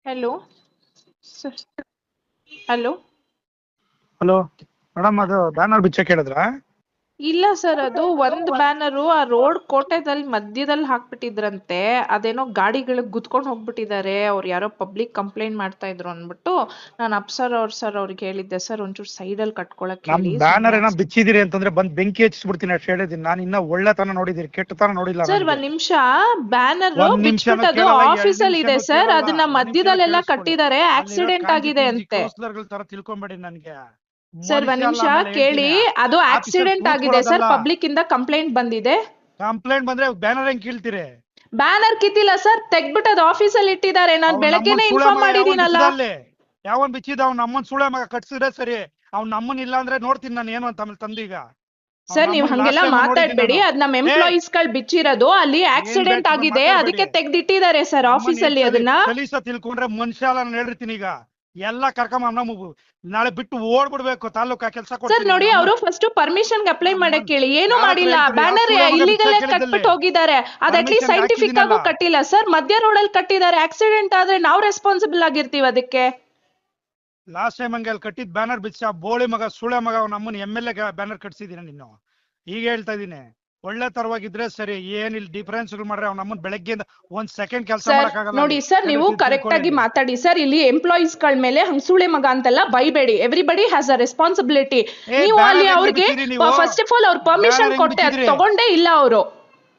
Hello sir. Hello. Hello madam, ಅದು banner ಬಿಚ್ಚಕ್ ಹೇಳಿದ್ರಾ? ಇಲ್ಲ sir, ಅದು ಒಂದ್ ಬ್ಯಾನರು ಆ ರೋಡ್ ಕೋಟೆದಲ್ಲಿ ಮಧ್ಯದಲ್ಲಿ ಹಾಕ್ಬಿಟ್ಟಿದ್ರಂತೆ. ಅದೇನೋ ಗಾಡಿಗಳಿಗೆ ಗುದ್ಕೊಂಡು ಹೋಗ್ಬಿಟ್ಟಿದ್ದಾರೆ, ಅವ್ರು ಯಾರೋ ಪಬ್ಲಿಕ್ ಕಂಪ್ಲೇಂಟ್ ಮಾಡ್ತಾ ಇದ್ರು ಅಂದ್ಬಿಟ್ಟು ನಾನು ಅಪ್ಸರ್ ಅವ್ರಿಗೆ ಹೇಳಿದ್ದೆ ಸರ್, ಒಂಚೂರು ಸೈಡಲ್ಲಿ ಕಟ್ಕೊಳಕ್ ನಮ್ ಹೇಳಿ. ಬ್ಯಾನರ್ ಏನೋ ಬಿಚ್ಚಿದಿರಿ ಅಂತಂದ್ರೆ ಬಂದ್ ಬೆಂಕಿ ಹಚ್ಚಿಸ್ಬಿಡ್ತೀನಿ ಅಷ್ಟು ಹೇಳಿದೀನಿ. ನಾನು ಇನ್ನ ಒಳ್ಳೆತನ ನೋಡಿದಿರಿ, ಕೆಟ್ಟತನ ನೋಡಿಲ್ಲ. ಸರ್ ನನಗೆ ಒಂದ್ ನಿಮಿಷ, ಬ್ಯಾನರ್ ಒಂದ್ ನಿಮಿಷನೂ ಬಿಚ್ಬಿಟ್ಟದು ಕೇಳಲ್ಲ, ಆಫೀಸ್ ಅಲ್ಲಿ ಇದೆ ಸರ್, ಅದನ್ನ ಮಧ್ಯದಲ್ಲೆಲ್ಲ ಕಟ್ಟಿದ್ದಾರೆ, ಅಲ್ಲಿರೋ ಆಕ್ಸಿಡೆಂಟ್ ಕಾಂಜಿ ಆಗಿದೆ ಪಿಂಜಿ ಅಂತೆ. ಕೌನ್ಸಿಲರ್ಗಳ ತರ ತಿಳ್ಕೊಂಬೇಡಿ. ನನ್ಗೆ ಸರ್ ಒಂದ್ ಮನುಷ್ಯ ಅಲ್ಲ, ನಿಮಿಷ ಆಮೇಲೆ ಕೇಳಿ, ಹೇಳ್ತೀನಿ. ಅದು ಆಫೀಸಲ್ಲಿ ಆಕ್ಸಿಡೆಂಟ್ ಆಗಿದೆ ಸರ್, ಕೂತ್ಕೊಳ್ಳೋದಲ್ಲ. ಪಬ್ಲಿಕ್ ಇಂದ ಕಂಪ್ಲೇಂಟ್ ಬಂದಿದೆ. ಕಂಪ್ಲೇಂಟ್ ಬಂದ್ರೆ ಬ್ಯಾನರ್ ಹೆಂಗ್ ಕೀಳ್ತೀರಿ? ಬ್ಯಾನರ್ ಕಿತ್ತಿಲ್ಲ ಸರ್, ತೆಗ್ಬಿಟ್ಟು ಅದು ಆಫೀಸಲ್ಲಿ ಇಟ್ಟಿದ್ದಾರೆ. ನಾನು ಅವ್ನ ನಮ್ಮನ್ ಬೆಳಗ್ಗೆನೆ ಸೂಳೆ ಇನ್ಫಾರ್ಮ್ ಮಗ ಯಾವನ್ ಮಾಡಿದೀನಲ್ಲ. ಬಿಚ್ಚಿದ ಅಲ್ಲಿ? ಯಾವನ್ ಬಿಚ್ಚಿದ? ಅವ್ನ ನಮ್ಮನ್ ಸೂಳೆ ಮಗ ಕಟ್ಸಿದ್ರೆ ಸರಿ. ಅವ್ನ ನಮ್ಮನ್ ಇಲ್ಲ ಅಂದ್ರೆ ನೋಡ್ತೀನಿ ನಾನು ಏನು ಅಂತ ಆಮೇಲೆ ತಂದೀಗ. ಸರ್ ನೀವು ಹಂಗೆಲ್ಲ ಮಾತಾಡ್ಬೇಡಿ, ಅದ್ ನಮ್ ಎಂಪ್ಲಾಯೀಸ್ ಗಳು ಬಿಚ್ಚಿರೋದು, ಅಲ್ಲಿ ಆಕ್ಸಿಡೆಂಟ್ ಆಗಿದೆ, ಅದಕ್ಕೆ ತೆಗ್ದಿಟ್ಟಿದ್ದಾರೆ ಸರ್ ಆಫೀಸ್ ಅಲ್ಲಿ ಅದನ್ನ. ಸಲೀಸ ತಿಳ್ಕೊಂಡ್ರೆ ಮನುಷ್ಯ ಅಲ್ಲ, ನಾನು ಹೇಳಿರ್ತೀನಿ. ಈಗ ಎಲ್ಲ ಕರ್ಕೊಂಡ್ ನಾಳೆ ಬಿಟ್ಟು ಓಡ್ಬಿಡ್ಬೇಕು ತಾಲೂಕಾ ಕೆಲಸ ಸರ್ ಕೊಡ್ತೀನಿ. ನೋಡಿ, ಅವರು ಫಸ್ಟ್ ಪರ್ಮಿಷನ್ ಅಪ್ಲೈ ಮಾಡಕ್ ಹೇಳಿ, ಏನು ಮಾಡಿಲ್ಲ. ಬ್ಯಾನರ್ ಇಲ್ಲಿಗಲ್ ಕಟ್ಬಿಟ್ಟು ಹೋಗಿದ್ದಾರೆ, ಅದ್ ಅಟ್ಲೀಸ್ಟ್ ಸೈಂಟಿಫಿಕ್ ಆಗು ಕಟ್ಟಿಲ್ಲ ಸರ್. ಮಧ್ಯ ರೋಡ್ ಅಲ್ಲಿ ಕಟ್ಟಿದ್ದಾರೆ, ಆಕ್ಸಿಡೆಂಟ್ ಆದ್ರೆ ನಾವ್ ರೆಸ್ಪಾನ್ಸಿಬಲ್ ಆಗಿರ್ತೀವಿ ಅದಕ್ಕೆ. ಲಾಸ್ಟ್ ಟೈಮ್ ಹಂಗೆ ಅಲ್ಲಿ ಕಟ್ಟಿದ್ ಬ್ಯಾನರ್ ಬಿಚ್ಚ ಬೋಳಿ ಮಗ ಸುಳೆ ಮಗ ನಮ್ಮನ್ನ MLA ಬ್ಯಾನರ್ ಕಟ್ಸಿದೀನಿ ನೀನು. ಈಗ ಹೇಳ್ತಾ ಇದೀನಿ, ಒಳ್ಳೆ ತರವಾಗಿದ್ರೆ ಸರಿ. ಏನಿಲ್ಲ ಡಿಫರೆನ್ಸ್ ಮಾಡ್ರೆ ಅವ್ನ ನಮ್ಮನ್ ಬೆಳಗ್ಗೆಯಿಂದ ಒಂದ್ ಸೆಕೆಂಡ್ ಕೆಲಸ ಮಾಡಕ್ಕಾಗಲ್ಲ. ನೋಡಿ ಸರ್, ನೀವು ಕರೆಕ್ಟ್ ಆಗಿ ಮಾತಾಡಿ ಸರ್. ಇಲ್ಲಿ ಎಂಪ್ಲಾಯೀಸ್ ಗಳ ಮೇಲೆ ಹಂಗ್ ಸುಳೆ ಮಗ ಅಂತೆಲ್ಲ ಬೈಬೇಡಿ. Everybody has a responsibility. ನೀವು ಅಲ್ಲಿ ಅವ್ರಿಗೆ ಫಸ್ಟ್ ಆಫ್ ಆಲ್ ಅವ್ರ ಪರ್ಮಿಷನ್ ಕೊಟ್ಟೆ, ತಗೊಂಡೇ ಇಲ್ಲ ಅವರು.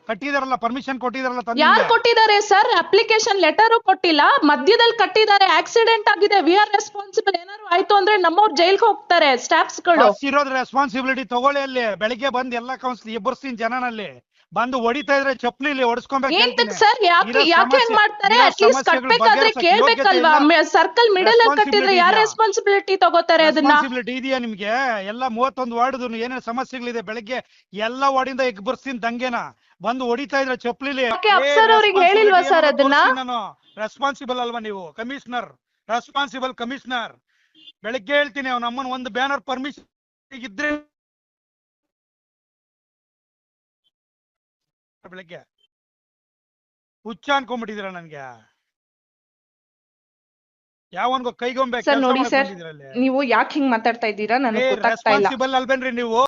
ಕಟ್ಟಿದಾರಲ್ಲ, ಪರ್ಮಿಷನ್ ಕೊಟ್ಟಿದಾರಲ್ಲ. ಯಾರು ಕೊಟ್ಟಿದ್ದಾರೆ ಸರ್? ಅಪ್ಲಿಕೇಶನ್ ಲೆಟರ್ ಕೊಟ್ಟಿಲ್ಲ, ಮಧ್ಯದಲ್ಲಿ ಕಟ್ಟಿದ್ದಾರೆ. ಆಕ್ಸಿಡೆಂಟ್ ಆಗಿದೆ, ವಿ ಆರ್ ರೆಸ್ಪಾನ್ಸಿಬಲ್. ಏನಾದ್ರು ಆಯ್ತು ಅಂದ್ರೆ ನಮ್ಮವ್ರು ಜೈಲ್ಗೆ ಹೋಗ್ತಾರೆ, ಸ್ಟಾಫ್ಸ್ ಗಳು. ಇರೋದ್ ರೆಸ್ಪಾನ್ಸಿಬಿಲಿಟಿ ತಗೊಳ್ಳಿ. ಅಲ್ಲಿ ಬೆಳಿಗ್ಗೆ ಬಂದ್ ಎಲ್ಲಾ ಕೌನ್ಸಿಲ್ ಎಬ್ಬರ್ಸ್ತೀನಿ ಜನನಲ್ಲಿ. ಬಂದು ಹೊಡಿತಾ ಇದ್ರೆ ಚಪ್ಲಿಲಿ ಹೊಡಿಸ್ಕೊಬೇಕು ಸರ್. ಯಾಕೆ ಹೆಂಗ್ ಮಾಡ್ತಾರೆ? ಅಟ್ಲೀಸ್ಟ್ ಕಟ್ಬೇಕಾದ್ರೆ ಕೇಳ್ಬೇಕಲ್ವಾ? ಸರ್ಕಲ್ ಮಿಡಲ್ ಅಲ್ಲಿ ಕಟ್ಟಿದ್ರೆ ಯಾರು ರೆಸ್ಪಾನ್ಸಿಬಿಲಿಟಿ ತಗೋತಾರೆ ಅದನ್ನ? ರೆಸ್ಪಾನ್ಸಿಬಿಲಿಟಿ ಇದೆಯಾ ನಿಮ್ಗೆ? ಎಲ್ಲ 31 ವಾರ್ಡ್ ಏನೇನು ಸಮಸ್ಯೆಗಳಿದೆ, ಬೆಳಗ್ಗೆ ಎಲ್ಲ ವಾರ್ಡಿಂದ ಎಬ್ಬರ್ಸ್ತೀನಿ ದಂಗೆನ. ಬಂದು ಹೊಡಿತಾ ಇದ್ರೆ ಚಪ್ಲಿಲಿ. ಅಪ್ಸರ್ ಅವ್ರಿಗೆ ಹೇಳಿಲ್ವಾ ಸರ್ ಅದನ್ನ? ನಾನು ರೆಸ್ಪಾನ್ಸಿಬಲ್ ಅಲ್ವಾ ನೀವು? Commissioner, responsible commissioner. ಬೆಳಗ್ಗೆ ಹೇಳ್ತೀನಿ, ಅವ್ನ ಅಮ್ಮನ್ ಒಂದು ಬ್ಯಾನರ್ ಪರ್ಮಿಷನ್ ಇದ್ರೆ ಬೆಳಗ್ಗೆ ಹುಚ್ಚ ಅನ್ಕೊಂಡ್ಬಿಟ್ಟಿದೀರ ನನ್ಗೆ. ಯಾವನ್ಗೋ ಕೈಗೊಂಬೆ ಸರ್ ನೋಡಿ ಸರ್, ನೀವು ಯಾಕೆ ಹಿಂಗ್ ಮಾತಾಡ್ತಾ ಇದ್ದೀರಾ ನನಗೆ ಗೊತ್ತಾಗ್ತಾ ಇಲ್ಲ. ರೆಸ್ಪಾನ್ಸಿಬಲ್ ಅಲ್ವೇನ್ರಿ ನೀವು?